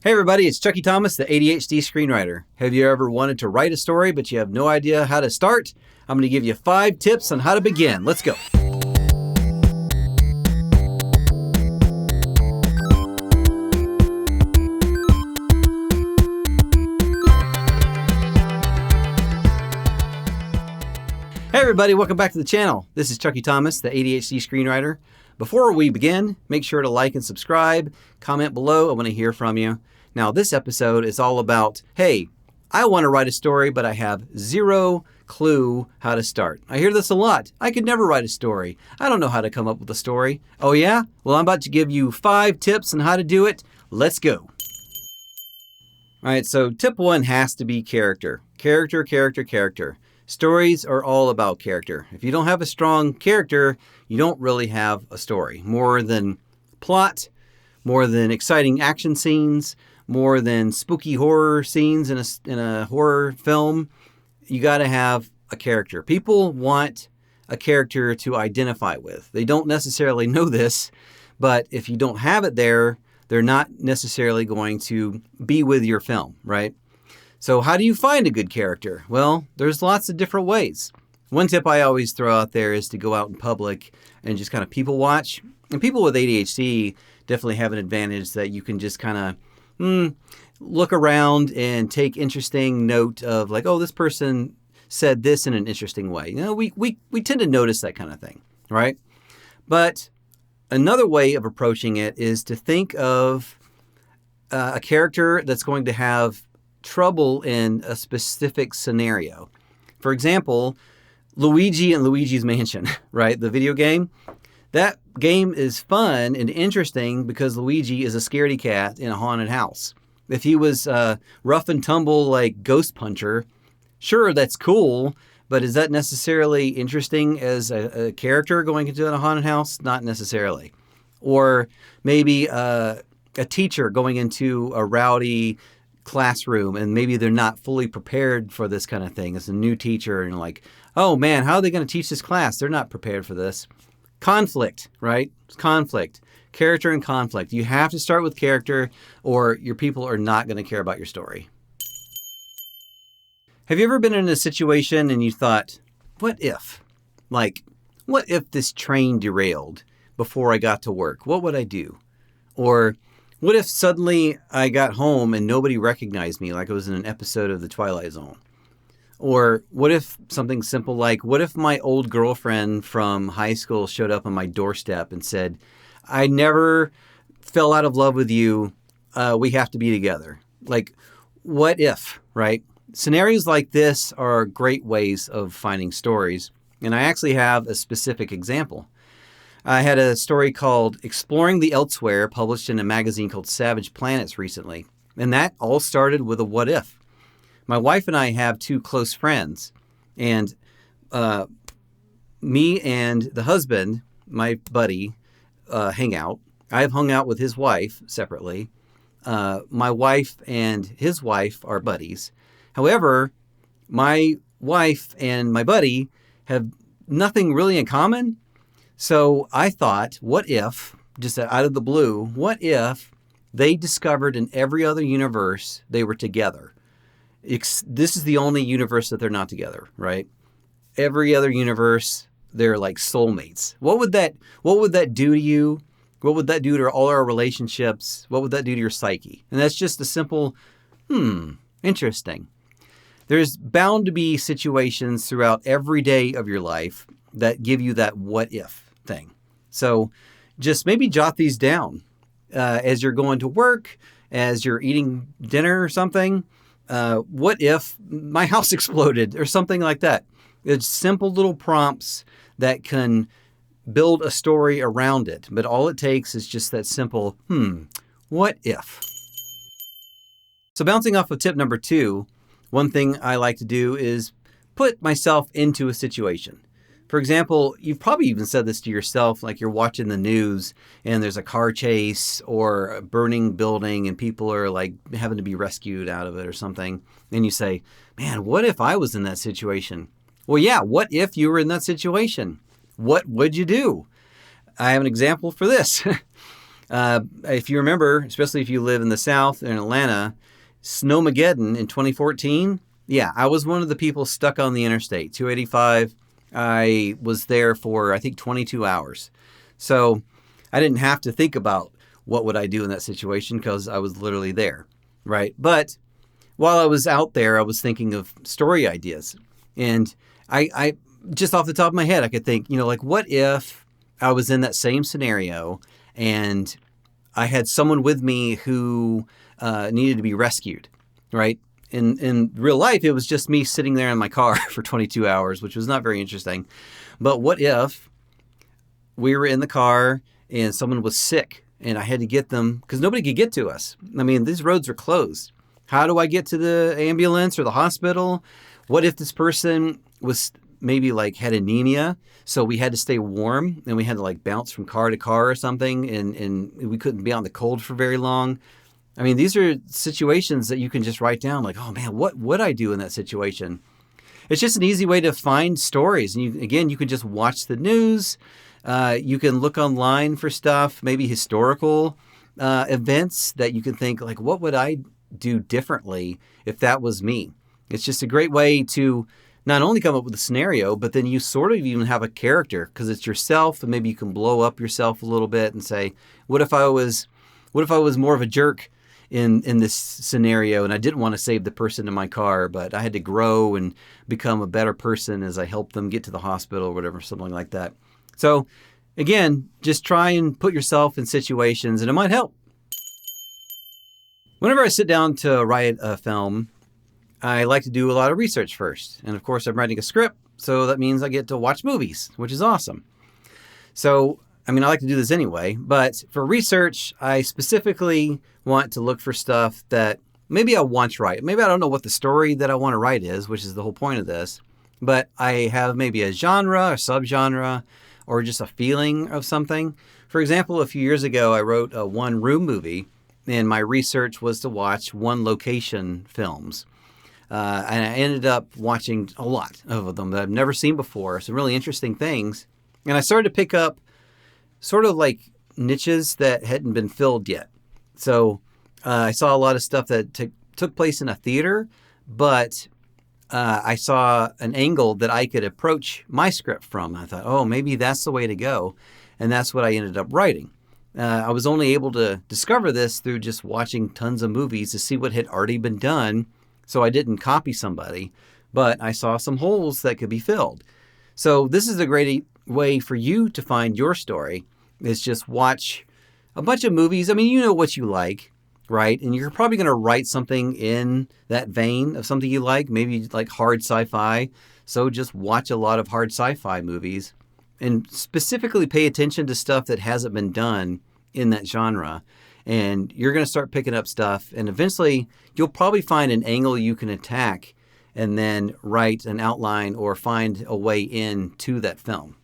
Hey everybody, it's Chuckie Thomas, the ADHD Screenwriter. Have you ever wanted to write a story but you have no idea how to start? I'm going to give you 5 tips on how to begin. Let's go. Hey everybody, welcome back to the channel. This is Chuckie Thomas, the ADHD Screenwriter. Before we begin, make sure to like and subscribe, comment below. I want to hear from you. Now, this episode is all about, hey, I want to write a story, but I have zero clue how to start. I hear this a lot. I could never write a story. I don't know how to come up with a story. Oh yeah? Well, I'm about to give you 5 tips on how to do it. Let's go. All right, so tip 1 has to be character. Character. Stories are all about character. If you don't have a strong character, you don't really have a story. More than plot, more than exciting action scenes, more than spooky horror scenes in a horror film, you got to have a character. People want a character to identify with. They don't necessarily know this, but if you don't have it there, they're not necessarily going to be with your film, right? So how do you find a good character? Well, there's lots of different ways. One tip I always throw out there is to go out in public and just kind of people watch. And people with ADHD definitely have an advantage that you can just kind of look around and take interesting note of like, oh, this person said this in an interesting way. You know, we tend to notice that kind of thing, right? But another way of approaching it is to think of a character that's going to have trouble in a specific scenario. For example, Luigi and Luigi's Mansion, right? The video game. That game is fun and interesting because Luigi is a scaredy cat in a haunted house. If he was rough and tumble like Ghost Puncher, sure, that's cool, but is that necessarily interesting as a character going into a haunted house? Not necessarily. Or maybe a teacher going into a rowdy classroom and maybe they're not fully prepared for this kind of thing. It's a new teacher and like, oh man, how are they going to teach this class? They're not prepared for this. Conflict, right? Conflict. Character and conflict. You have to start with character or your people are not going to care about your story. Have you ever been in a situation and you thought, what if? Like, what if this train derailed before I got to work? What would I do? Or what if suddenly I got home and nobody recognized me like I was in an episode of The Twilight Zone? Or what if something simple like, what if my old girlfriend from high school showed up on my doorstep and said, I never fell out of love with you. We have to be together. Like, what if, right? Scenarios like this are great ways of finding stories. And I actually have a specific example. I had a story called Exploring the Elsewhere published in a magazine called Savage Planets recently. And that all started with a what if. My wife and I have 2 close friends, and me and the husband, my buddy, hang out. I've hung out with his wife separately. My wife and his wife are buddies. However, my wife and my buddy have nothing really in common. So I thought, what if, just out of the blue, what if they discovered in every other universe they were together? This is the only universe that they're not together, right? Every other universe, they're like soulmates. What would that do to you? What would that do to all our relationships? What would that do to your psyche? And that's just a simple, interesting. There's bound to be situations throughout every day of your life that give you that what if thing. So just maybe jot these down as you're going to work, as you're eating dinner or something. What if my house exploded or something like that? It's simple little prompts that can build a story around it. But all it takes is just that simple, what if? So bouncing off of tip number 2, one thing I like to do is put myself into a situation. For example, you've probably even said this to yourself, like you're watching the news and there's a car chase or a burning building and people are like having to be rescued out of it or something. And you say, man, what if I was in that situation? Well, yeah, what if you were in that situation? What would you do? I have an example for this. If you remember, especially if you live in the South in Atlanta, Snowmageddon in 2014, yeah, I was one of the people stuck on the interstate, 285. I was there for, I think, 22 hours. So I didn't have to think about what would I do in that situation because I was literally there, right? But while I was out there, I was thinking of story ideas. And I just off the top of my head, I could think, like, what if I was in that same scenario and I had someone with me who needed to be rescued, right? In real life, it was just me sitting there in my car for 22 hours, which was not very interesting. But what if we were in the car and someone was sick and I had to get them because nobody could get to us? I mean, these roads are closed. How do I get to the ambulance or the hospital? What if this person was maybe like had anemia, so we had to stay warm and we had to like bounce from car to car or something, and we couldn't be on the cold for very long? I mean, these are situations that you can just write down like, oh man, what would I do in that situation? It's just an easy way to find stories. And you can just watch the news. You can look online for stuff, maybe historical events that you can think like, what would I do differently if that was me? It's just a great way to not only come up with a scenario, but then you sort of even have a character because it's yourself, and maybe you can blow up yourself a little bit and say, what if I was more of a jerk in this scenario and I didn't want to save the person in my car, but I had to grow and become a better person as I helped them get to the hospital or whatever, something like that. So again, just try and put yourself in situations and it might help. Whenever I sit down to write a film, I like to do a lot of research first. And of course, I'm writing a script, so that means I get to watch movies, which is awesome. So, I mean, I like to do this anyway, but for research, I specifically want to look for stuff that maybe I want to write. Maybe I don't know what the story that I want to write is, which is the whole point of this, but I have maybe a genre, a subgenre, or just a feeling of something. For example, a few years ago, I wrote a one-room movie, and my research was to watch one-location films. And I ended up watching a lot of them that I've never seen before, some really interesting things. And I started to pick up sort of like niches that hadn't been filled yet. So I saw a lot of stuff that took place in a theater, but I saw an angle that I could approach my script from. I thought, oh, maybe that's the way to go. And that's what I ended up writing. I was only able to discover this through just watching tons of movies to see what had already been done. So I didn't copy somebody, but I saw some holes that could be filled. So this is a great way for you to find your story, is just watch a bunch of movies. I mean, you know what you like, right? And you're probably going to write something in that vein of something you like, maybe you like hard sci-fi. So just watch a lot of hard sci-fi movies and specifically pay attention to stuff that hasn't been done in that genre. And you're going to start picking up stuff, and eventually you'll probably find an angle you can attack and then write an outline or find a way into that film.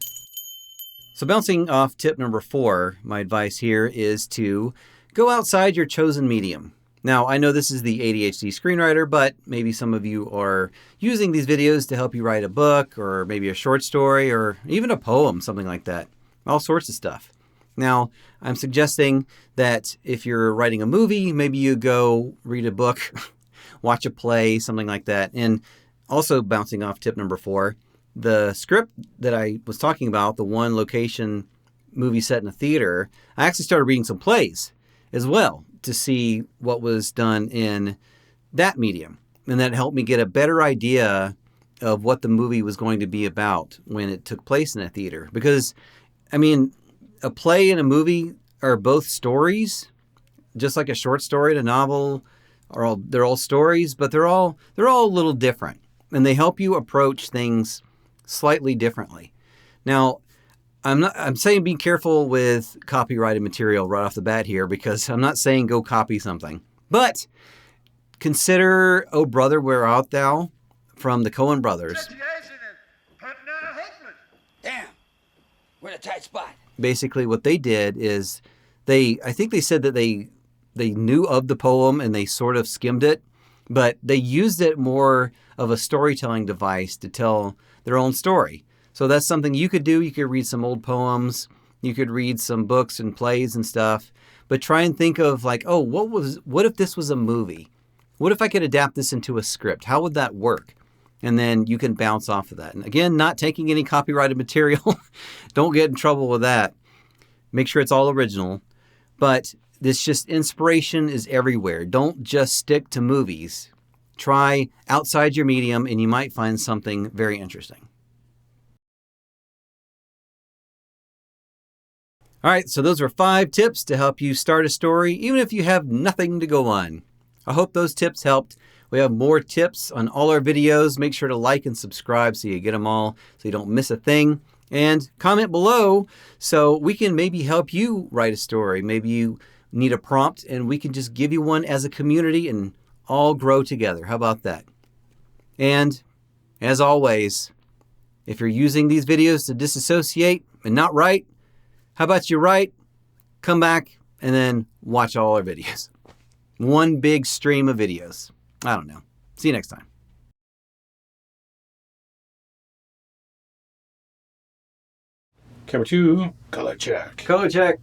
So bouncing off tip number 4, my advice here is to go outside your chosen medium. Now, I know this is the ADHD Screenwriter, but maybe some of you are using these videos to help you write a book or maybe a short story or even a poem, something like that. All sorts of stuff. Now, I'm suggesting that if you're writing a movie, maybe you go read a book, watch a play, something like that. And also bouncing off tip number 4, the script that I was talking about, the one location movie set in a theater, I actually started reading some plays as well to see what was done in that medium. And that helped me get a better idea of what the movie was going to be about when it took place in a theater. Because, I mean, a play and a movie are both stories, just like a short story and a novel. They're all stories, but they're all a little different, and they help you approach things slightly differently. Now, I'm saying be careful with copyrighted material right off the bat here, because I'm not saying go copy something, but consider "Oh Brother, Where Art Thou" from the Coen brothers. Damn, we're in a tight spot. Basically, what they did is I think they said that they knew of the poem and they sort of skimmed it, but they used it more of a storytelling device to tell their own story. So that's something you could do. You could read some old poems. You could read some books and plays and stuff. but try and think of like, oh, what if this was a movie? What if I could adapt this into a script? How would that work? And then you can bounce off of that. And again, not taking any copyrighted material. Don't get in trouble with that. Make sure it's all original. But this just inspiration is everywhere. Don't just stick to movies. Try outside your medium and you might find something very interesting. All right, so those are 5 tips to help you start a story, even if you have nothing to go on. I hope those tips helped. We have more tips on all our videos. Make sure to like and subscribe so you get them all, so you don't miss a thing. And comment below so we can maybe help you write a story. Maybe you need a prompt and we can just give you one as a community and all grow together. How about that? And as always, if you're using these videos to disassociate and not write, how about you write, come back, and then watch all our videos. One big stream of videos. I don't know. See you next time. Camera 2, color check. Color check.